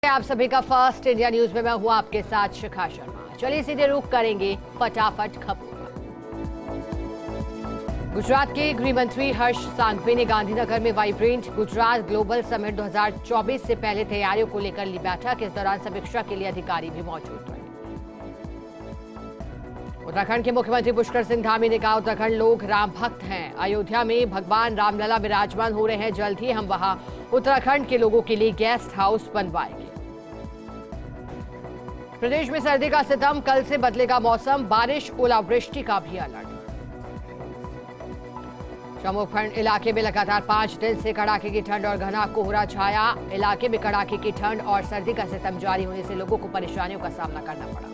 आप सभी का फर्स्ट इंडिया न्यूज में मैं हूं आपके साथ शिखा शर्मा। चलिए सीधे रुख करेंगे फटाफट खबरों का। गुजरात के गृह मंत्री हर्ष सांघवी ने गांधीनगर में वाइब्रेंट गुजरात ग्लोबल समिट 2024 से पहले तैयारियों को लेकर ली बैठक। इस दौरान समीक्षा के लिए अधिकारी भी मौजूद रहे। उत्तराखंड के मुख्यमंत्री पुष्कर सिंह धामी ने कहा, उत्तराखंड लोग राम भक्त हैं। अयोध्या में भगवान रामलला विराजमान हो रहे हैं। जल्द ही हम वहां उत्तराखंड के लोगों के लिए गेस्ट हाउस बनवाएंगे। प्रदेश में सर्दी का सितम, कल से बदलेगा मौसम, बारिश ओलावृष्टि का भी अलर्ट। जम्मू खंड इलाके में लगातार 5 दिन से कड़ाके की ठंड और घना कोहरा छाया। इलाके में कड़ाके की ठंड और सर्दी का सितम जारी होने से लोगों को परेशानियों का सामना करना पड़ा।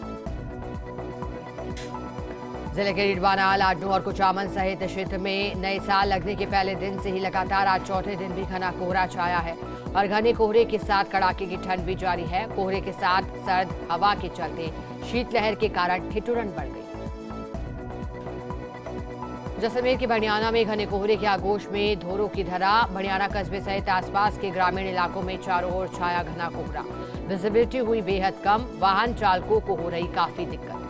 जिले के रीडवाना, लाडनू और कुचामन सहित क्षेत्र में नए साल लगने के पहले दिन से ही लगातार आज चौथे दिन भी घना कोहरा छाया है और घने कोहरे के साथ कड़ाके की ठंड भी जारी है। कोहरे के साथ सर्द हवा के चलते शीतलहर के कारण ठिठुरन बढ़ गई। जैसलमेर के बनियाना में घने कोहरे के आगोश में धोरों की धरा। बनियाना कस्बे सहित आसपास के ग्रामीण इलाकों में चारों ओर छाया घना कोहरा। विजिबिलिटी हुई बेहद कम, वाहन चालकों को हो रही काफी दिक्कत।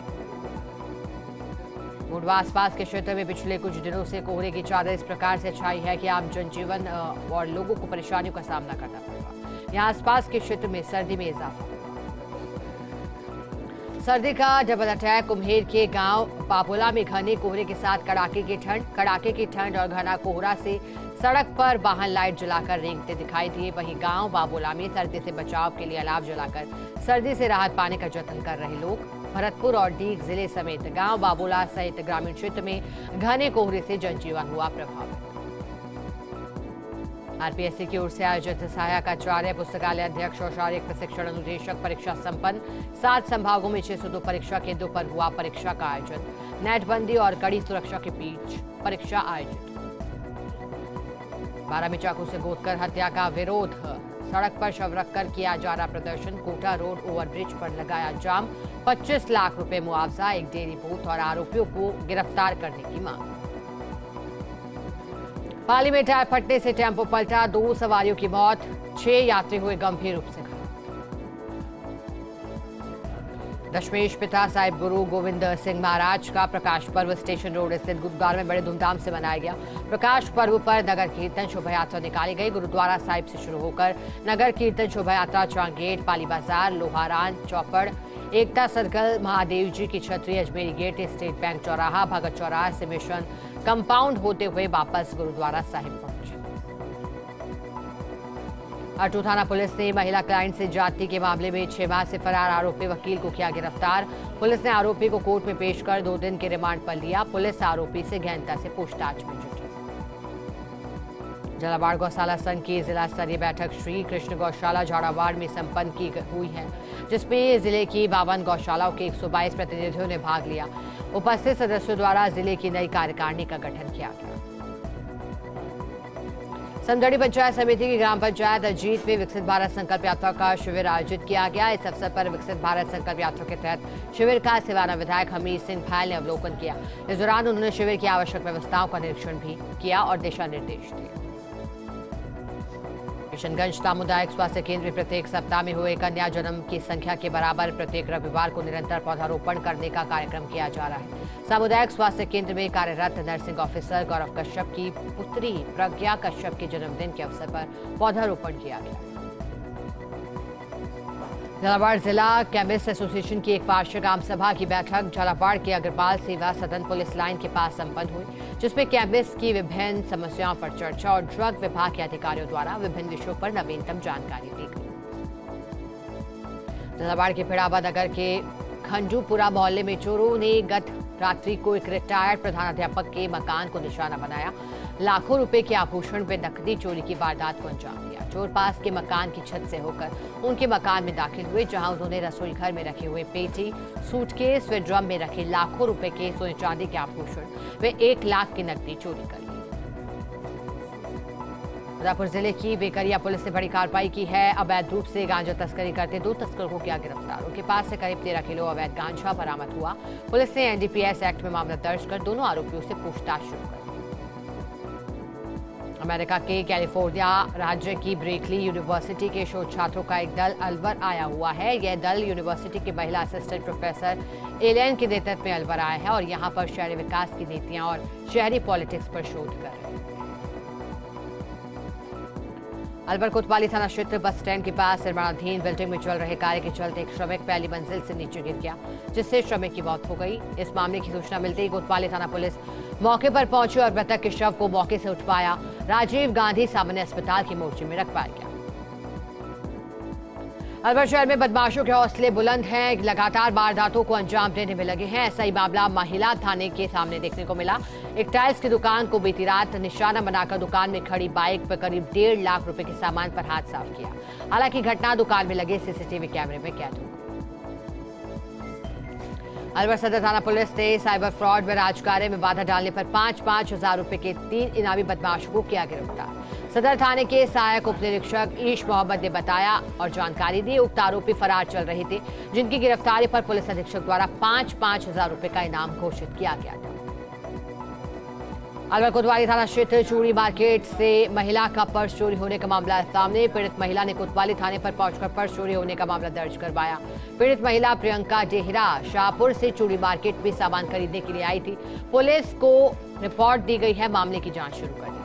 मुंडवा आसपास के क्षेत्र में पिछले कुछ दिनों से कोहरे की चादर इस प्रकार से छाई है कि आम जनजीवन और लोगों को परेशानियों का सामना करना पड़ेगा। यहाँ आसपास के क्षेत्र में सर्दी में इजाफा। सर्दी का डबल अटैक। कुम्हेर के गांव पापोला में घने कोहरे के साथ कड़ाके की ठंड और घना कोहरा से सड़क पर वाहन लाइट जलाकर रेंगते दिखाई दिए। वहीं गांव बाबोला में सर्दी से बचाव के लिए अलाव जलाकर सर्दी से राहत पाने का जतन कर रहे लोग। भरतपुर और डीग जिले समेत गांव बाबोला सहित ग्रामीण क्षेत्र में घने कोहरे से जनजीवन हुआ प्रभावित। आरपीएससी की ओर से आयोजित सहायक आचार्य, पुस्तकालय अध्यक्ष और शारीरिक प्रशिक्षण अनुदेशक परीक्षा संपन्न। 7 संभागों में 602 परीक्षा केंद्रों पर हुआ परीक्षा का आयोजन। नेटबंदी और कड़ी सुरक्षा के बीच परीक्षा आयोजित। बारा में चाकू से गोदकर हत्या का विरोध। सड़क पर शव रखकर किया जा रहा प्रदर्शन। कोटा रोड ओवरब्रिज पर लगाया जाम। 25 लाख रुपए मुआवजा, एक डेयरी बूथ और आरोपियों को गिरफ्तार करने की मांग। पाली में टायर फटने से टेम्पो पलटा, 2 सवारियों की मौत, 6 यात्री हुए गंभीर रूप से घायल। दशमेश पिता साहिब गुरु गोविंद सिंह महाराज का प्रकाश पर्व स्टेशन रोड स्थित गुरुद्वारा में बड़े धूमधाम से मनाया गया। प्रकाश पर्व पर नगर कीर्तन शोभा यात्रा निकाली गई। गुरुद्वारा साहिब से शुरू होकर नगर कीर्तन शोभा यात्रा चांगेट, पाली बाजार, लोहारान, चौपड़, एकता सर्कल, महादेव जी की छतरी, अजमेरी गेट, स्टेट बैंक चौराहा, भगत चौराहा से मिशन कंपाउंड होते हुए वापस गुरुद्वारा साहिब पहुंचे। अटू थाना पुलिस ने महिला क्लाइंट से जाति के मामले में 6 माह से फरार आरोपी वकील को किया गिरफ्तार। पुलिस ने आरोपी को कोर्ट में पेश कर 2 दिन के रिमांड पर लिया। पुलिस आरोपी से गहनता से पूछताछ में जुटी। झालावाड़ गौशाला संघ की जिला स्तरीय बैठक श्री कृष्ण गौशाला झालावाड़ में संपन्न की हुई है, जिसमें जिले की 52 गौशालाओं के 122 प्रतिनिधियों ने भाग लिया। उपस्थित सदस्यों द्वारा जिले की नई कार्यकारिणी का गठन किया गया। समदड़ी पंचायत समिति की ग्राम पंचायत अजीत में विकसित भारत संकल्प यात्रा का शिविर आयोजित किया गया। इस अवसर पर विकसित भारत संकल्प यात्रा के तहत शिविर का सिवाना विधायक हमीर सिंह फायल ने अवलोकन किया। इस दौरान उन्होंने शिविर की आवश्यक व्यवस्थाओं का निरीक्षण भी किया और दिशा निर्देश दिए। किशनगंज सामुदायिक स्वास्थ्य केंद्र में प्रत्येक सप्ताह में हुए कन्या जन्म की संख्या के बराबर प्रत्येक रविवार को निरंतर पौधारोपण करने का कार्यक्रम किया जा रहा है। सामुदायिक स्वास्थ्य केंद्र में कार्यरत नर्सिंग ऑफिसर गौरव कश्यप की पुत्री प्रज्ञा कश्यप के जन्मदिन के अवसर पर पौधारोपण किया गया। झालावाड़ जिला केमिस्ट एसोसिएशन की एक वार्षिक आम सभा की बैठक झालावाड़ के अग्रपाल सेवा सदन पुलिस लाइन के पास संपन्न हुई, जिसमें केमिस्ट की विभिन्न समस्याओं पर चर्चा और ड्रग विभाग के अधिकारियों द्वारा विभिन्न विषयों पर नवीनतम जानकारी दी गई। झालावाड़ के पिड़ावा नगर के खंडूपुरा मोहल्ले में चोरों ने गत रात्रि को एक रिटायर्ड प्रधानाध्यापक के मकान को निशाना बनाया। लाखों रुपए के आभूषण व नकदी चोरी की वारदात को अंजाम दिया। चोर पास के मकान की छत से होकर उनके मकान में दाखिल हुए, जहां उन्होंने रसोई घर में रखे हुए पेटी, सूटकेस व ड्रम में रखे लाखों रुपए के सोने चांदी के आभूषण व 1 लाख की नकदी चोरी कर ली। उदयपुर जिले की बेकरिया पुलिस ने बड़ी कार्रवाई की है। अवैध रूप से गांजा तस्करी करते 2 तस्करों को किया गिरफ्तार। उनके पास से करीब 13 किलो अवैध गांजा बरामद हुआ। पुलिस ने एनडीपीएस एक्ट में मामला दर्ज कर दोनों आरोपियों से पूछताछ शुरू कर दी। अमेरिका के कैलिफोर्निया राज्य की ब्रेकली यूनिवर्सिटी के शोध छात्रों का एक दल अलवर आया हुआ है। यह दल यूनिवर्सिटी की महिला असिस्टेंट प्रोफेसर एलेन के नेतृत्व में अलवर आया है और यहां पर शहरी विकास की नीतियां और शहरी पॉलिटिक्स पर शोध कर रहे हैं। अलवर कोतवाली थाना क्षेत्र बस स्टैंड के पास निर्माणाधीन बिल्डिंग में चल रहे कार्य के चलते एक श्रमिक पहली मंजिल से नीचे गिर गया, जिससे श्रमिक की मौत हो गई। इस मामले की सूचना मिलते ही कोतवाली थाना पुलिस मौके पर पहुंची और मृतक के शव को मौके से उठवाया राजीव गांधी सामान्य अस्पताल की मोर्चे में रखवाया गया। अलवर शहर में बदमाशों के हौसले बुलंद हैं, लगातार वारदातों को अंजाम देने में लगे हैं। ऐसा ही मामला महिला थाने के सामने देखने को मिला। एक टाइल्स की दुकान को बीती रात निशाना बनाकर दुकान में खड़ी बाइक पर करीब 1.5 लाख रुपए के सामान पर हाथ साफ किया। हालांकि घटना दुकान में लगे सीसीटीवी कैमरे में कैद हो गई। अलवर सदर थाना पुलिस ने साइबर फ्रॉड में राजकार्य में बाधा डालने पर 5-5 हजार रुपए के 3 इनामी बदमाशों को किया गिरफ्तार। सदर थाने के सहायक उप निरीक्षक ईश मोहम्मद ने बताया और जानकारी दी, उक्त आरोपी फरार चल रहे थे, जिनकी गिरफ्तारी पर पुलिस अधीक्षक द्वारा 5-5 हजार रुपए का इनाम घोषित किया गया था। अलवर कोतवाली थाना क्षेत्र चूड़ी मार्केट से महिला का पर्स चोरी होने का मामला सामने। पीड़ित महिला ने कोतवाली थाने पर पहुंचकर पर्स चोरी होने का मामला दर्ज करवाया। पीड़ित महिला प्रियंका डेहरा शाहपुर से चूड़ी मार्केट में सामान खरीदने के लिए आई थी। पुलिस को रिपोर्ट दी गई है, मामले की जांच शुरू कर दी।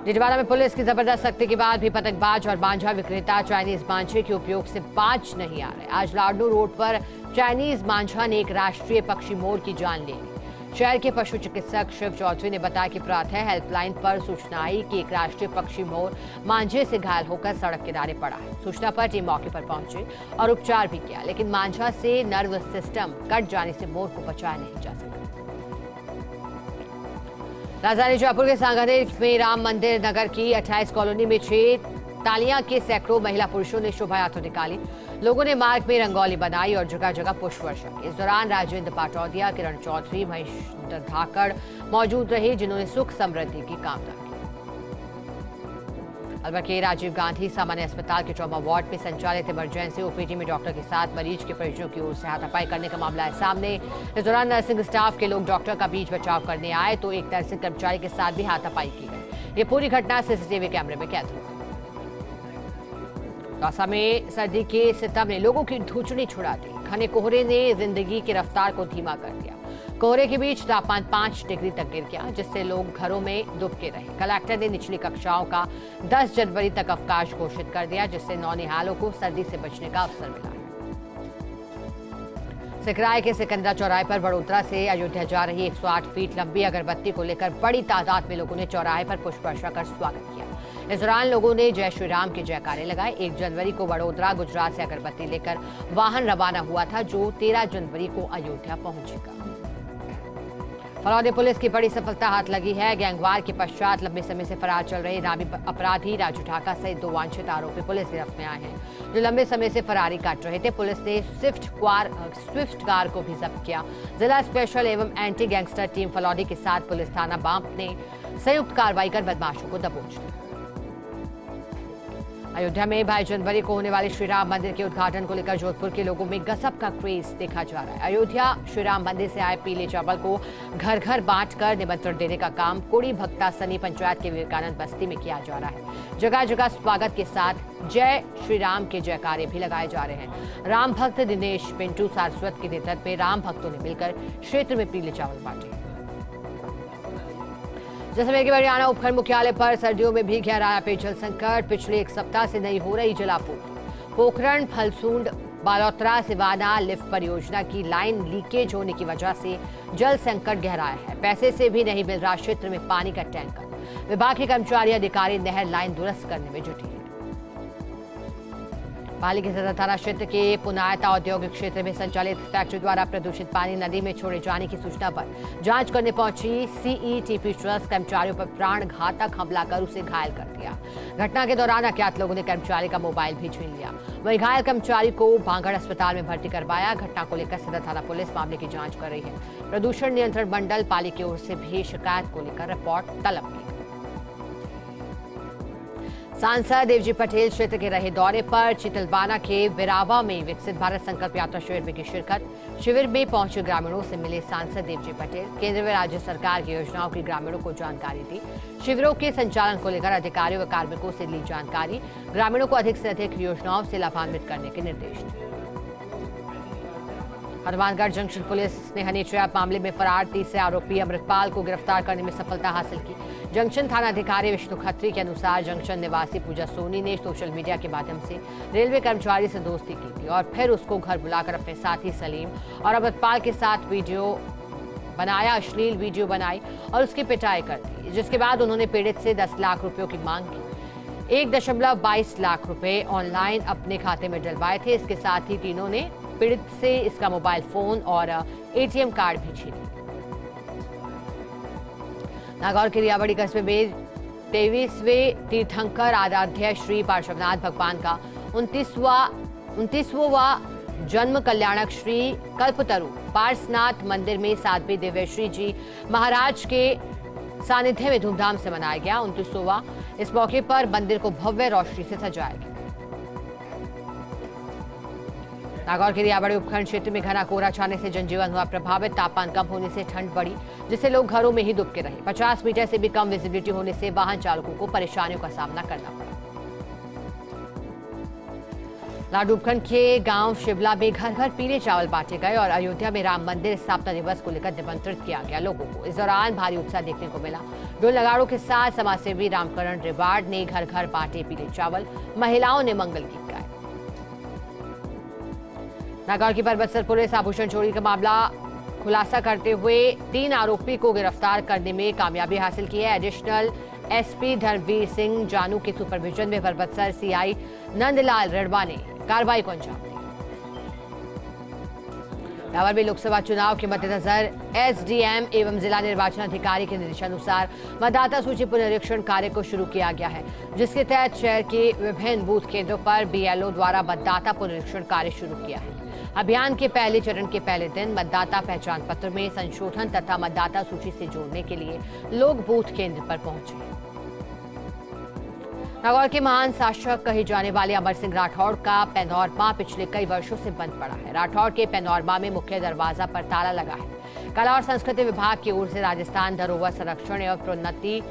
डिडवाना में पुलिस की जबरदस्त सख्ती के बाद भी पतंगबाज और मांझा विक्रेता चाइनीज मांझे के उपयोग से बाज नहीं आ रहे। आज लाडनू रोड पर चाइनीज मांझा ने एक राष्ट्रीय पक्षी मोर की जान ले ली। शहर के पशु चिकित्सक शिव चौधरी ने बताया कि प्रातः हेल्पलाइन पर सूचना आई कि एक राष्ट्रीय पक्षी मोर मांझे से घायल होकर सड़क किनारे पड़ा है। सूचना पर टीम मौके पर पहुंची और उपचार भी किया, लेकिन मांझा से नर्वस सिस्टम कट जाने से मोर को बचाया नहीं जा सका। राजधानी जयपुर के सांगानेर में राम मंदिर नगर की 28 कॉलोनी में 6 तालियां के सैकड़ों महिला पुरुषों ने शोभा यात्रा निकाली। लोगों ने मार्ग में रंगोली बनाई और जगह जगह पुष्प वर्षा की। इस दौरान राजेंद्र पाटौदिया, किरण चौधरी, महेश धाकड़ मौजूद रहे, जिन्होंने सुख समृद्धि की कामना की। अलवर के राजीव गांधी सामान्य अस्पताल के ट्रॉमा वार्ड में संचालित इमरजेंसी ओपीडी में डॉक्टर के साथ मरीज के परिजनों की ओर से हाथापाई करने का मामला है सामने। इस दौरान नर्सिंग स्टाफ के लोग डॉक्टर का बीच बचाव करने आए तो एक नर्सिंग कर्मचारी के साथ भी हाथापाई की गई। ये पूरी घटना सीसीटीवी कैमरे में कैद हुई। दौसा में सर्दी के सितम ने लोगों की धूचनी छुड़ा दी। घने कोहरे ने जिंदगी की रफ्तार को धीमा कर दिया। कोहरे के बीच तापमान 5 डिग्री तक गिर गया, जिससे लोग घरों में दुबके रहे। कलेक्टर ने निचली कक्षाओं का 10 जनवरी तक अवकाश घोषित कर दिया, जिससे नौनिहालों को सर्दी से बचने का अवसर मिला है। सिकराय के सिकंदरा चौराहे पर वडोदरा से अयोध्या जा रही 108 फीट लंबी अगरबत्ती को लेकर बड़ी तादाद में लोगों ने चौराहे पर पुष्प वर्षा कर स्वागत किया। इस दौरान लोगों ने जय श्री राम के जयकारे लगाए। 1 जनवरी को वडोदरा गुजरात से अगरबत्ती लेकर वाहन रवाना हुआ था, जो 13 जनवरी को अयोध्या पहुंचेगा। फलौदी पुलिस की बड़ी सफलता हाथ लगी है। गैंगवार के पश्चात लंबे समय से फरार चल रहे इनामी अपराधी राजू ढाका सहित 2 वांछित आरोपी पुलिस गिरफ्त में आए हैं, जो लंबे समय से फरारी काट रहे थे। पुलिस ने स्विफ्ट कार को भी जब्त किया। जिला स्पेशल एवं एंटी गैंगस्टर टीम फलौदी के साथ पुलिस थाना बांप ने संयुक्त कार्रवाई कर बदमाशों को दबोच लिया। अयोध्या में 22 जनवरी को होने वाले श्री राम मंदिर के उद्घाटन को लेकर जोधपुर के लोगों में गजब का क्रेज देखा जा रहा है। अयोध्या श्री राम मंदिर से आए पीले चावल को घर घर बांटकर निमंत्रण देने का काम कोड़ी भक्ता सनी पंचायत के विवेकानंद बस्ती में किया जा रहा है। जगह जगह स्वागत के साथ जय श्री राम के जयकारे भी लगाए जा रहे हैं। राम भक्त दिनेश पिंटू सारस्वत के नेतृत्व में राम भक्तों ने मिलकर क्षेत्र में पीले चावल बांटे। जैसलमेर के हरियाणा उपखंड मुख्यालय पर सर्दियों में भी गहराया पेयजल संकट। पिछले 1 सप्ताह से नहीं हो रही जलापूर्ति। पोखरण फलसूंड बालोतरा सिवाना लिफ्ट परियोजना की लाइन लीकेज होने की वजह से जल संकट गहराया है। पैसे से भी नहीं मिल रहा क्षेत्र में पानी का टैंकर। विभाग के कर्मचारी अधिकारी नहर लाइन दुरुस्त करने में जुटे हैं। पाली के सदर थाना क्षेत्र के पुनायता औद्योगिक क्षेत्र में संचालित फैक्ट्री द्वारा प्रदूषित पानी नदी में छोड़े जाने की सूचना पर जांच करने पहुंची सीईटीपी ट्रस्ट कर्मचारियों पर प्राण घातक हमला कर उसे घायल कर दिया। घटना के दौरान अज्ञात लोगों ने कर्मचारी का मोबाइल भी छीन लिया। वहीं घायल कर्मचारी को भांगड़ अस्पताल में भर्ती करवाया। घटना को लेकर सदर थाना पुलिस मामले की जांच कर रही है। प्रदूषण नियंत्रण मंडल पाली की ओर से भी शिकायत को लेकर रिपोर्ट तलब की। सांसद देवजी पटेल क्षेत्र के रहे दौरे पर। चितलवाना के बिरावा में विकसित भारत संकल्प यात्रा शिविर में की शिरकत। शिविर में पहुंचे ग्रामीणों से मिले सांसद देवजी पटेल। केंद्र व राज्य सरकार की योजनाओं की ग्रामीणों को जानकारी दी। शिविरों के संचालन को लेकर अधिकारियों व कार्मिकों से ली जानकारी। ग्रामीणों को अधिक से अधिक योजनाओं से लाभान्वित करने के निर्देश दिए। हनुमानगढ़ जंक्शन पुलिस ने हनी ट्रैप मामले में फरार तीसरे आरोपी अमृतपाल को गिरफ्तार करने में सफलता हासिल की। जंक्शन थाना अधिकारी विष्णु खत्री के अनुसार जंक्शन निवासी पूजा सोनी ने सोशल मीडिया के माध्यम से रेलवे कर्मचारी से दोस्ती की थी और फिर उसको घर बुलाकर अपने साथी सलीम और अमृतपाल के साथ वीडियो बनाया, अश्लील वीडियो बनाई और उसकी पिटाई कर दी, जिसके बाद उन्होंने पीड़ित से 10 लाख रुपयों की मांग की। 1.22 लाख रुपए ऑनलाइन अपने खाते में डलवाए थे। इसके साथ ही तीनों ने पीड़ित से इसका मोबाइल फोन और एटीएम कार्ड भी छीने। नागौर के रियाबड़ी कस्बे में 23वें तीर्थंकर आराध्य श्री पार्श्वनाथ भगवान का 29वां जन्म कल्याणक श्री कल्पतरु पार्श्वनाथ मंदिर में 7वें दिव्य श्री जी महाराज के सानिध्य में धूमधाम से मनाया गया। 29वां इस मौके पर मंदिर को भव्य रोशनी से सजाया गया। नागौर के रियाबड़ी उपखंड क्षेत्र में घना कोहरा छाने से जनजीवन हुआ प्रभावित। तापमान कम होने से ठंड बढ़ी, जिससे लोग घरों में ही दुबके रहे। 50 मीटर से भी कम विजिबिलिटी होने से वाहन चालकों को परेशानियों का सामना करना पड़ा। लाडू उपखंड के गांव शिवला में घर घर पीले चावल बांटे गए और अयोध्या में राम मंदिर स्थापना दिवस को लेकर निमंत्रित किया गया लोगों को। इस दौरान भारी उत्साह देखने को मिला। ढोल नगाड़ों के साथ समाजसेवी रामकरण रिवाड़ ने घर घर बांटे पीले चावल। महिलाओं ने मंगल गीत गाए। नागौर की परबतसर पुलिस आभूषण चोरी का मामला खुलासा करते हुए 3 आरोपी को गिरफ्तार करने में कामयाबी हासिल की है। एडिशनल एसपी धर्मवीर सिंह जानू के सुपरविजन में परबतसर सीआई नंदलाल रेड़वा ने कार्रवाई को अंजाम दिया। रावल में लोकसभा चुनाव के मद्देनजर एसडीएम एवं जिला निर्वाचन अधिकारी के निर्देशानुसार मतदाता सूची पुनरीक्षण कार्य को शुरू किया गया है, जिसके तहत शहर के विभिन्न बूथ केंद्रों पर बीएलओ द्वारा मतदाता पुनरीक्षण कार्य शुरू किया है। अभियान के पहले चरण के पहले दिन मतदाता पहचान पत्र में संशोधन तथा मतदाता सूची से जोड़ने के लिए लोग बूथ केंद्र पर पहुंचे। नागौर के महान शासक कहे जाने वाले अमर सिंह राठौड़ का पैनोरमा पिछले कई वर्षों से बंद पड़ा है। राठौड़ के पैनोरमा में मुख्य दरवाजा पर ताला लगा है। कला और संस्कृति विभाग की ओर से राजस्थान धरोहर संरक्षण एवं प्रोन्नति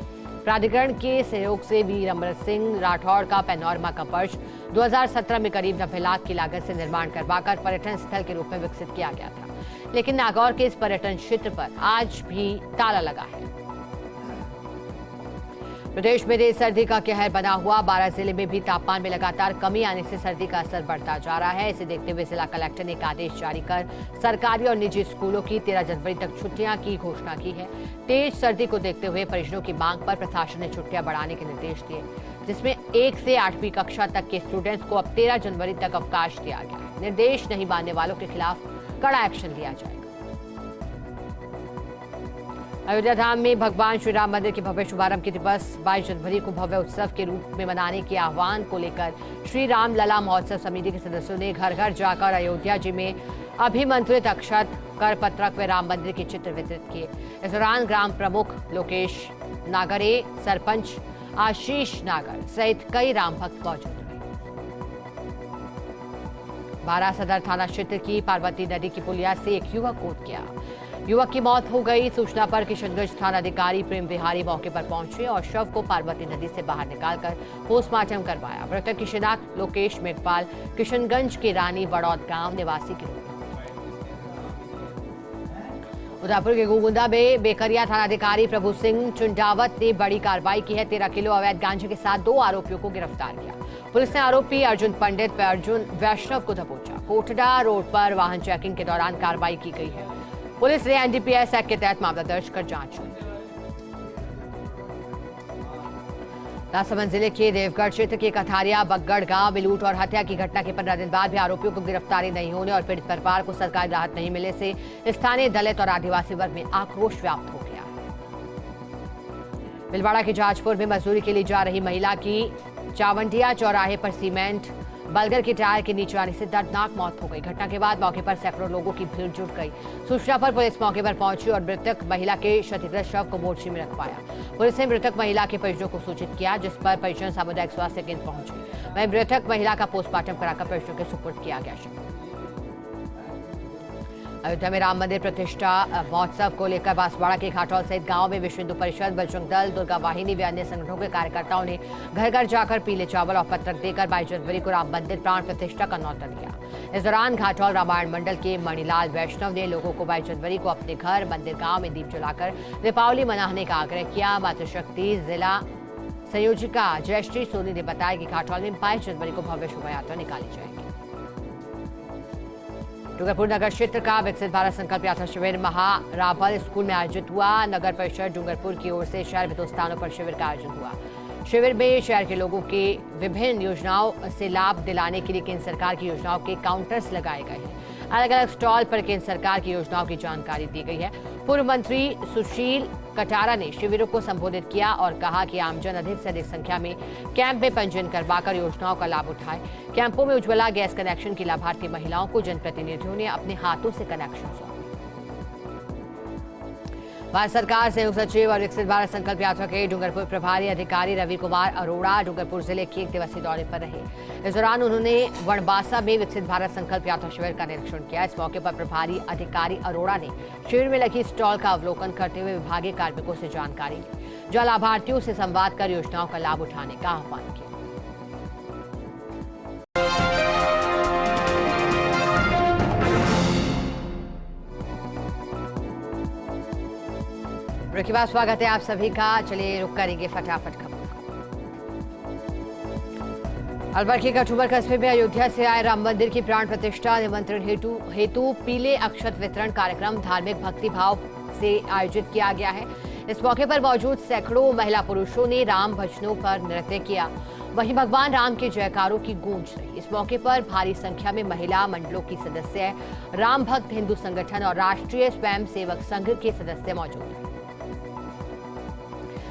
प्राधिकरण के सहयोग से वीर अमर सिंह राठौड़ का पैनोरमा का वर्ष 2017 में करीब 90 लाख की लागत से निर्माण करवाकर पर्यटन स्थल के रूप में विकसित किया गया था, लेकिन नागौर के इस पर्यटन क्षेत्र पर आज भी ताला लगा है। प्रदेश में तेज सर्दी का कहर बना हुआ। 12 जिले में भी तापमान में लगातार कमी आने से सर्दी का असर बढ़ता जा रहा है। इसे देखते हुए जिला कलेक्टर ने एक आदेश जारी कर सरकारी और निजी स्कूलों की 13 जनवरी तक छुट्टियां की घोषणा की है। तेज सर्दी को देखते हुए परिजनों की मांग पर प्रशासन ने छुट्टियां बढ़ाने के निर्देश दिए, जिसमें 1 से 8वीं कक्षा तक के स्टूडेंट्स को अब 13 जनवरी तक अवकाश दिया गया है। निर्देश नहीं मानने वालों के खिलाफ कड़ा एक्शन लिया जाएगा। अयोध्या धाम में भगवान श्री राम मंदिर के भव्य शुभारंभ के दिवस 22 जनवरी को भव्य उत्सव के रूप में मनाने के आह्वान को लेकर श्री राम लला महोत्सव समिति के सदस्यों ने घर घर जाकर अयोध्या जी में अभिमंत्रित अक्षत, कर पत्रक व राम मंदिर के चित्र वितरित किए। इस दौरान ग्राम प्रमुख लोकेश नागरे, सरपंच आशीष नागर सहित कई राम भक्त मौजूद रहे। बारा सदर थाना क्षेत्र की पार्वती नदी की पुलिया से एक युवक कूद गया। युवक की मौत हो गई। सूचना पर किशनगंज थानाधिकारी प्रेम बिहारी मौके पर पहुंचे और शव को पार्वती नदी से बाहर निकालकर पोस्टमार्टम करवाया। मृतक की शिनाख्त लोकेश मेघपाल किशनगंज के रानी बड़ौद गांव निवासी के रूप में। उदयपुर के गोगुंदा में बेकरिया थानाधिकारी प्रभु सिंह चुंडावत ने बड़ी कार्रवाई की है। 13 किलो अवैध गांजे के साथ 2 आरोपियों को गिरफ्तार किया। पुलिस ने आरोपी अर्जुन पंडित व अर्जुन वैष्णव को दबोचा। कोटड़ा रोड पर वाहन चेकिंग के दौरान कार्रवाई की गई है। पुलिस ने एनडीपीएस एक्ट के तहत मामला दर्ज कर जांच की। राजसमंद जिले के देवगढ़ क्षेत्र के कथारिया बगड़ गांव में लूट और हत्या की घटना के 15 दिन बाद भी आरोपियों को गिरफ्तारी नहीं होने और पीड़ित परिवार को सरकारी राहत नहीं मिलने से स्थानीय दलित और आदिवासी वर्ग में आक्रोश व्याप्त हो गया है। भीलवाड़ा के जाजपुर में मजदूरी के लिए जा रही महिला की चावंडिया चौराहे पर सीमेंट बलगर के टायर के नीचे आने से दर्दनाक मौत हो गई। घटना के बाद मौके पर सैकड़ों लोगों की भीड़ जुट गई। सूचना पर पुलिस मौके पर पहुंची और मृतक महिला के क्षतिग्रस्त शव को मोर्चे में रखवाया। पुलिस ने मृतक महिला के परिजनों को सूचित किया, जिस पर परिजन सामुदायिक स्वास्थ्य केंद्र पहुंचे। वहीं मृतक महिला का पोस्टमार्टम कराकर परिजनों के सुपुर्द किया गया। अयोध्या में राम मंदिर प्रतिष्ठा महोत्सव को लेकर बांसवाड़ा के घाटौल सहित गांव में विश्व हिंदू परिषद, बजरंग दल, दुर्गा वाहिनी व अन्य संगठनों के कार्यकर्ताओं ने घर घर जाकर पीले चावल और पत्रक देकर 22 जनवरी को राम मंदिर प्राण प्रतिष्ठा का न्यौता दिया। इस दौरान घाटौल रामायण मंडल के मणिलाल वैष्णव ने लोगों को 22 जनवरी को अपने घर, मंदिर, गाँव में दीप जलाकर दीपावली मनाने का आग्रह किया। मातृशक्ति जिला संयोजिका जयश्री सोनी ने बताया कि घाटौल में 22 जनवरी को भव्य शोभा यात्रा निकाली जाएगी। डूंगरपुर नगर क्षेत्र का विकसित भारत संकल्प यात्रा शिविर महाराभल स्कूल में आयोजित हुआ। नगर परिषद डूंगरपुर की ओर से शहर में 2 स्थानों पर शिविर का आयोजन हुआ। शिविर में शहर के लोगों के विभिन्न योजनाओं से लाभ दिलाने के लिए केंद्र सरकार की योजनाओं के काउंटर्स लगाए गए हैं। अलग अलग स्टॉल पर केंद्र सरकार की योजनाओं की जानकारी दी गई है। पूर्व मंत्री सुशील कटारा ने शिविरों को संबोधित किया और कहा कि आमजन अधिक से अधिक संख्या में कैंप में पंजीयन करवाकर योजनाओं का लाभ उठाए। कैंपों में उज्ज्वला गैस कनेक्शन की लाभार्थी महिलाओं को जनप्रतिनिधियों ने अपने हाथों से कनेक्शन सौंपे। भारत सरकार संयुक्त सचिव और विकसित भारत संकल्प यात्रा के डूंगरपुर प्रभारी अधिकारी रवि कुमार अरोड़ा डूंगरपुर जिले के 1 दिवसीय दौरे पर रहे। इस दौरान उन्होंने वनबासा में विकसित भारत संकल्प यात्रा शिविर का निरीक्षण किया। इस मौके पर प्रभारी अधिकारी अरोड़ा ने शिविर में लगी स्टॉल का अवलोकन करते हुए विभागीय कार्मिकों से जानकारी ली, जो लाभार्थियों से संवाद कर योजनाओं का लाभ उठाने का आह्वान किया। के बाद स्वागत है आप सभी का। चलिए रुक करेंगे फटाफट खबर। अलवर के कठुमर कस्बे में अयोध्या से आए राम मंदिर की प्राण प्रतिष्ठा निमंत्रण हेतु पीले अक्षत वितरण कार्यक्रम धार्मिक भक्ति भाव से आयोजित किया गया है। इस मौके पर मौजूद सैकड़ों महिला पुरुषों ने राम भजनों पर नृत्य किया। वहीं भगवान राम के जयकारों की गूंज रही। इस मौके पर भारी संख्या में महिला मंडलों की सदस्य, राम भक्त हिंदू संगठन और राष्ट्रीय स्वयं सेवक संघ के सदस्य मौजूद हैं।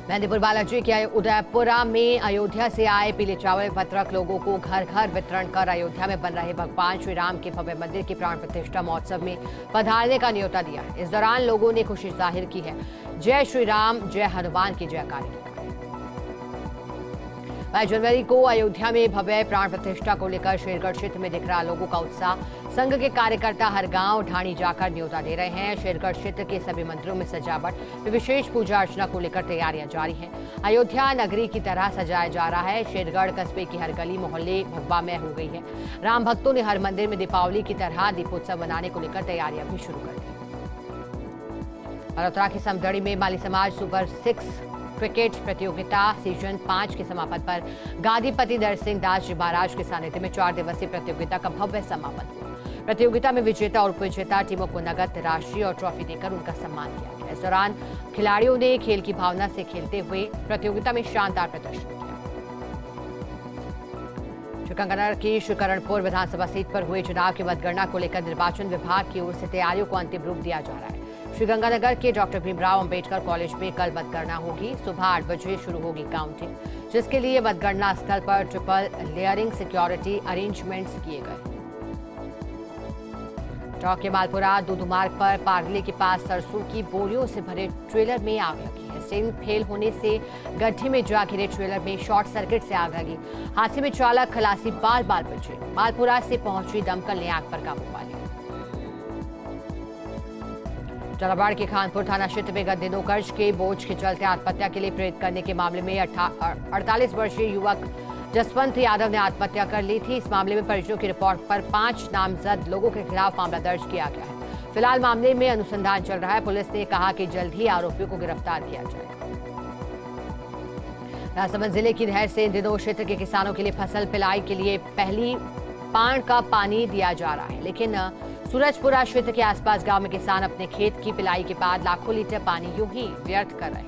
मेहंदीपुर बालाजी के उदयपुरा में अयोध्या से आए पीले चावल पत्रक लोगों को घर घर वितरण कर अयोध्या में बन रहे भगवान श्री राम के भव्य मंदिर की प्राण प्रतिष्ठा महोत्सव में पधारने का न्योता दिया है। इस दौरान लोगों ने खुशी जाहिर की है। जय श्री राम, जय हनुमान की जयकारे। 22 जनवरी को अयोध्या में भव्य प्राण प्रतिष्ठा को लेकर शेरगढ़ क्षेत्र में दिख रहा लोगों का उत्साह। संघ के कार्यकर्ता हर गांव ढाणी जाकर न्योता दे रहे हैं। शेरगढ़ क्षेत्र के सभी मंदिरों में सजावट व विशेष पूजा अर्चना को लेकर तैयारियां जारी हैं। अयोध्या नगरी की तरह सजाया जा रहा है। शेरगढ़ कस्बे की हर गली मोहल्ले भगवामय हो गई है। राम भक्तों ने हर मंदिर में दीपावली की तरह दीपोत्सव मनाने को लेकर तैयारियां भी शुरू कर दी। बड़ोदरा की समदड़ी में माली समाज सुपर 6 क्रिकेट प्रतियोगिता सीजन 5 के समापन पर गादीपति दर सिंह दास जी महाराज के सानिध्य में 4 दिवसीय प्रतियोगिता का भव्य समापन हुआ। प्रतियोगिता में विजेता और उपविजेता टीमों को नगद राशि और ट्रॉफी देकर उनका सम्मान किया गया। इस दौरान खिलाड़ियों ने खेल की भावना से खेलते हुए प्रतियोगिता में शानदार प्रदर्शन किया। श्रीगंगानगर की श्रीकरणपुर विधानसभा सीट पर हुए चुनाव की मतगणना को लेकर निर्वाचन विभाग की ओर से तैयारियों को अंतिम रूप दिया जा रहा है। श्रीगंगानगर के डॉक्टर भीमराव अंबेडकर कॉलेज में कल मतगणना होगी। सुबह 8 बजे शुरू होगी काउंटिंग, जिसके लिए मतगणना स्थल पर ट्रिपल लेयरिंग सिक्योरिटी अरेंजमेंट्स किए गए। टॉक के मालपुरा दूदू मार्ग पर पागली के पास सरसों की बोरियों से भरे ट्रेलर में आग लगी है। स्टेरिंग फेल होने से गड्ढे में जा घिरे ट्रेलर में शॉर्ट सर्किट से आग लगी। हादसे में चालक खलासी बाल बाल बचे। मालपुरा से पहुंची दमकल ने आग पर काबू पा लिया। झालावाड़ के खानपुर थाना क्षेत्र में गत दिनों कर्ज के बोझ के चलते आत्महत्या के लिए प्रेरित करने के मामले में 48 वर्षीय युवक जसवंत यादव ने आत्महत्या कर ली थी। इस मामले में परिजनों की रिपोर्ट पर 5 नामजद लोगों के खिलाफ मामला दर्ज किया गया है। फिलहाल मामले में अनुसंधान चल रहा है। पुलिस ने कहा कि जल्द ही आरोपियों को गिरफ्तार किया जाएगा। राजसमंद जिले की नहर से इन दिनों क्षेत्र के किसानों के लिए फसल पिलाई के लिए पहली पान का पानी दिया जा रहा है, लेकिन सूरजपुरा क्षेत्र के आसपास गांव में किसान अपने खेत की पिलाई के बाद लाखों लीटर पानी यूं ही व्यर्थ कर रहे हैं।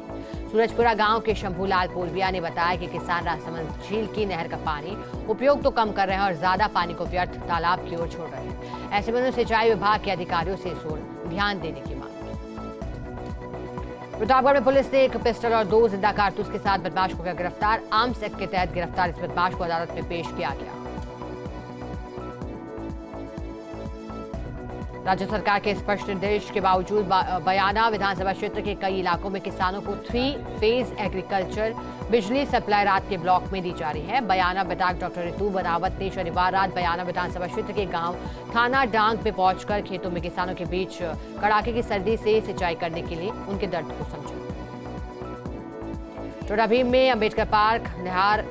सूरजपुरा गांव के शंभूलाल पूर्विया ने बताया कि किसान राजसमंद झील की नहर का पानी उपयोग तो कम कर रहे हैं और ज्यादा पानी को व्यर्थ तालाब की ओर छोड़ रहे हैं। ऐसे में उन्होंने सिंचाई विभाग के अधिकारियों से इस ओर ध्यान देने की मांग की। प्रतापगढ़ में पुलिस ने एक पिस्टल और 2 जिंदा कारतूस के साथ बदमाश को किया गिरफ्तार। आर्म्स एक्ट के तहत गिरफ्तार इस बदमाश को अदालत में पेश किया गया। राज्य सरकार के स्पष्ट निर्देश के बावजूद बयाना विधानसभा क्षेत्र के कई इलाकों में किसानों को 3 फेज एग्रीकल्चर बिजली सप्लाई रात के ब्लॉक में दी जा रही है। बयाना विधायक डॉक्टर रितु बनावत ने शनिवार रात बयाना विधानसभा क्षेत्र के गांव थाना डांग पे पहुंचकर खेतों में किसानों के बीच कड़ाके की सर्दी से सिंचाई करने के लिए उनके दर्द को समझा। चोटा भीम में अंबेडकर पार्क निहार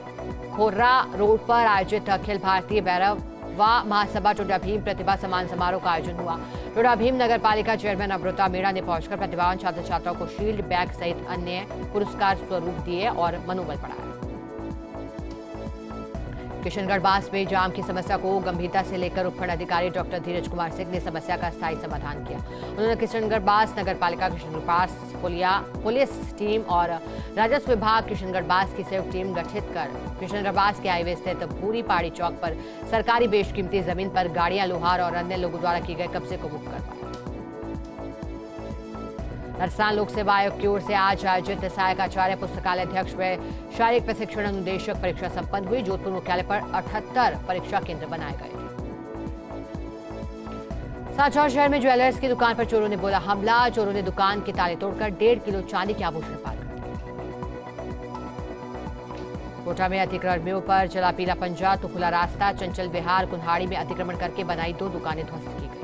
खोर्रा रोड पर आयोजित अखिल भारतीय भैरव महासभा टोडा भीम प्रतिभा सम्मान समारोह का आयोजन हुआ। टोडा भीम नगर पालिका चेयरमैन अमृता मीणा ने पहुंचकर प्रतिभावान छात्र छात्राओं को शील्ड बैग सहित अन्य पुरस्कार स्वरूप दिए और मनोबल बढ़ाया। किशनगढ़ बास में जाम की समस्या को गंभीरता से लेकर उपखंड अधिकारी डॉक्टर धीरज कुमार सिंह ने समस्या का स्थायी समाधान किया। उन्होंने किशनगढ़ बास नगर पालिका किशनगढ़ बास पुलिस टीम और राजस्व विभाग किशनगढ़ बास की संयुक्त टीम गठित कर किशनगढ़ बास के हाईवे स्थित भूरी पहाड़ी चौक पर सरकारी बेशकीमती जमीन पर गाड़ियां, लोहार और अन्य लोगों द्वारा किए गए कब्जे को मुक्त करवाया। राजस्थान लोक सेवा आयोग की ओर से आज आयोजित सहायक आचार्य पुस्तकालय अध्यक्ष व शारीरिक प्रशिक्षण अनुदेशक परीक्षा संपन्न हुई। जोधपुर मुख्यालय पर 78 परीक्षा केंद्र बनाए गए। साचौर शहर में ज्वेलर्स की दुकान पर चोरों ने बोला हमला। चोरों ने दुकान के ताले तोड़कर 1.5 किलो चांदी के आभूषण पार कर दिए। कोटा में अतिक्रमणियों पर चला पीला पंजा तो खुला रास्ता। चंचल विहार कुन्हाड़ी में अतिक्रमण करके बनाई 2 दुकानें ध्वस्त की गई।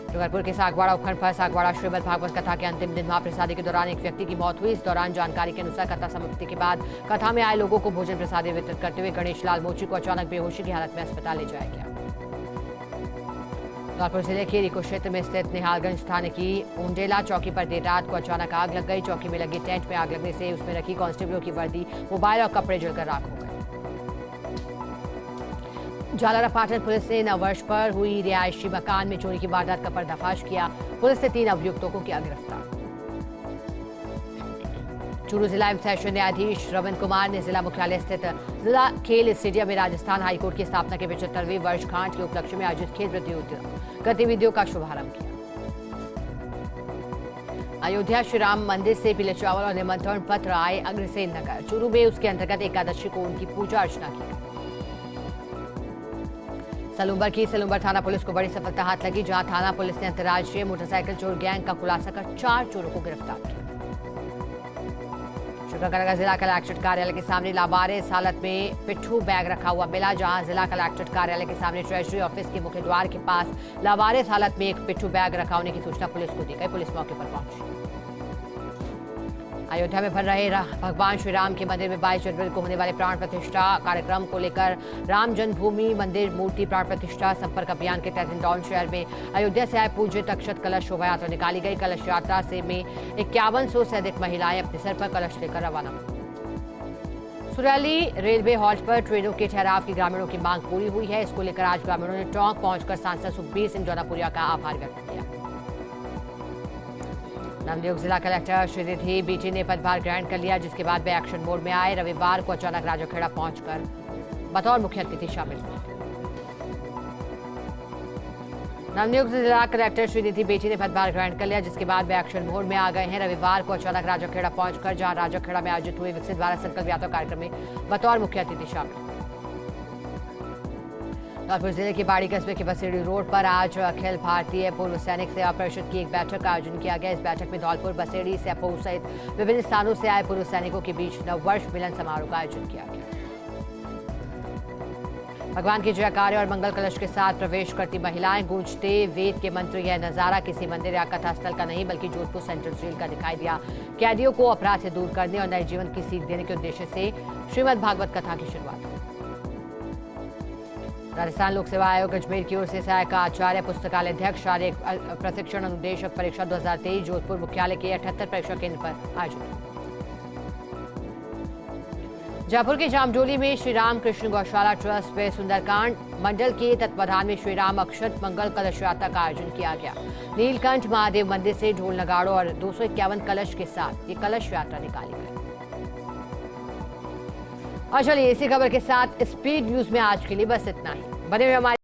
डूंगरपुर के सागवाड़ा उपखंड पर सागवाड़ा श्रीमद् भागवत कथा के अंतिम दिन महाप्रसादी के दौरान एक व्यक्ति की मौत हुई। इस दौरान जानकारी के अनुसार कथा समाप्ति के बाद कथा में आए लोगों को भोजन प्रसादी वितरित करते हुए गणेश लाल मोची को अचानक बेहोशी की हालत में अस्पताल ले जाया गया। धौलपुर जिले के रिको क्षेत्र में स्थित निहालगंज थाने की उंडेला चौकी पर देर रात को अचानक आग लग गई। चौकी में लगे टेंट में आग लगने से उसमें रखी कांस्टेबलों की वर्दी, मोबाइल और कपड़े जलकर राख हो गए। जालारा पाटन पुलिस ने नववर्ष पर हुई रिहायशी मकान में चोरी की वारदात का पर्दाफाश किया। पुलिस ने 3 अभियुक्तों को किया गिरफ्तार। चूरू जिला एवं सेशन न्यायाधीश रविंद्र कुमार ने जिला मुख्यालय स्थित जिला खेल स्टेडियम में राजस्थान हाईकोर्ट की स्थापना के 75वें वर्षगांठ के उपलक्ष्य में आयोजित खेल गतिविधियों का शुभारंभ किया। अयोध्या श्री राम मंदिर से पीले चावल और निमंत्रण पत्र आए अग्रसेन नगर। चूरू में उसके अंतर्गत एकादशी को उनकी पूजा अर्चना की। सलूंबर थाना पुलिस को बड़ी सफलता हाथ लगी, जहां थाना पुलिस ने अंतर्राज्यीय मोटरसाइकिल चोर गैंग का खुलासा कर 4 चोरों को गिरफ्तार किया। श्रीगंगानगर जिला कलेक्ट्रेट कार्यालय के सामने लावारिस हालत में पिट्ठू बैग रखा हुआ मिला, जहां जिला कलेक्ट्रेट कार्यालय के सामने ट्रेजरी ऑफिस के मुख्य द्वार के पास लावारिस हालत में एक पिट्ठू बैग रखा होने की सूचना पुलिस को दी गई। पुलिस मौके पर पहुंची। अयोध्या में बन रहे भगवान श्री राम के मंदिर में 22 जनवरी को होने वाले प्राण प्रतिष्ठा कार्यक्रम को लेकर राम जन्मभूमि मंदिर मूर्ति प्राण प्रतिष्ठा संपर्क अभियान के तहत इंदौर शहर में अयोध्या से आए पूजित अक्षत कलश शोभा यात्रा निकाली गई। कलश यात्रा से में 5100 से अधिक महिलाएं अपने सर पर कलश लेकर रवाना हुई। सुरैली रेलवे हॉल्ट पर ट्रेनों के ठहराव की ग्रामीणों की मांग पूरी हुई है। इसको लेकर आज ग्रामीणों ने टोंक पहुंचकर सांसद सुखबीर सिंह जौनापुरिया का आभार व्यक्त किया। नवनियुक्त जिला कलेक्टर श्रीनिधि बीटी ने पदभार ग्रहण कर लिया, जिसके बाद वे एक्शन मोड में आए। रविवार को अचानक राजाखेड़ा पहुंचकर बतौर मुख्य अतिथि शामिल हुए। नवनियुक्त जिला कलेक्टर श्रीनिधि बेटी ने पदभार ग्रहण कर लिया, जिसके बाद वे एक्शन मोड में आ गए हैं। रविवार को अचानक राजाखेड़ा पहुंचकर जहां राजाखेड़ा में आयोजित हुए विकसित भारत संकल्प यात्रा कार्यक्रम में बतौर मुख्य अतिथि शामिल हुए। धौलपुर जिले के बाड़ी कस्बे के बसेड़ी रोड पर आज अखिल भारतीय पूर्व सैनिक सेवा परिषद की एक बैठक का आयोजन किया गया। इस बैठक में धौलपुर, बसेड़ी, सेपो सहित विभिन्न स्थानों से आए पूर्व सैनिकों के बीच नववर्ष मिलन समारोह का आयोजन किया गया। भगवान के जयकारे और मंगल कलश के साथ प्रवेश करती महिलाएं, गूंजते वेद के मंत्र। यह नजारा किसी मंदिर या कथा स्थल का नहीं बल्कि जोधपुर सेंट्रल जेल का दिखाई दिया। कैदियों को अपराध से दूर करने और नए जीवन की सीख देने के उद्देश्य से श्रीमद् भागवत कथा की शुरुआत। राजस्थान लोक सेवा आयोग अजमेर की ओर से सहायक आचार्य पुस्तकालय अध्यक्ष शारीरिक प्रशिक्षण अनुदेशक परीक्षा 2023 जोधपुर मुख्यालय के 78 परीक्षा केंद्र पर आयोजित। जयपुर के जामडोली में श्री राम कृष्ण गौशाला ट्रस्ट व सुंदरकांड मंडल के तत्वाधान में श्री राम अक्षत मंगल कलश यात्रा का आयोजन किया गया। नीलकंठ महादेव मंदिर से ढोल नगाड़ों और 251 कलश के साथ ये कलश यात्रा निकाली गई। और चलिए इसी खबर के साथ स्पीड न्यूज में आज के लिए बस इतना ही। बने हुए हमारे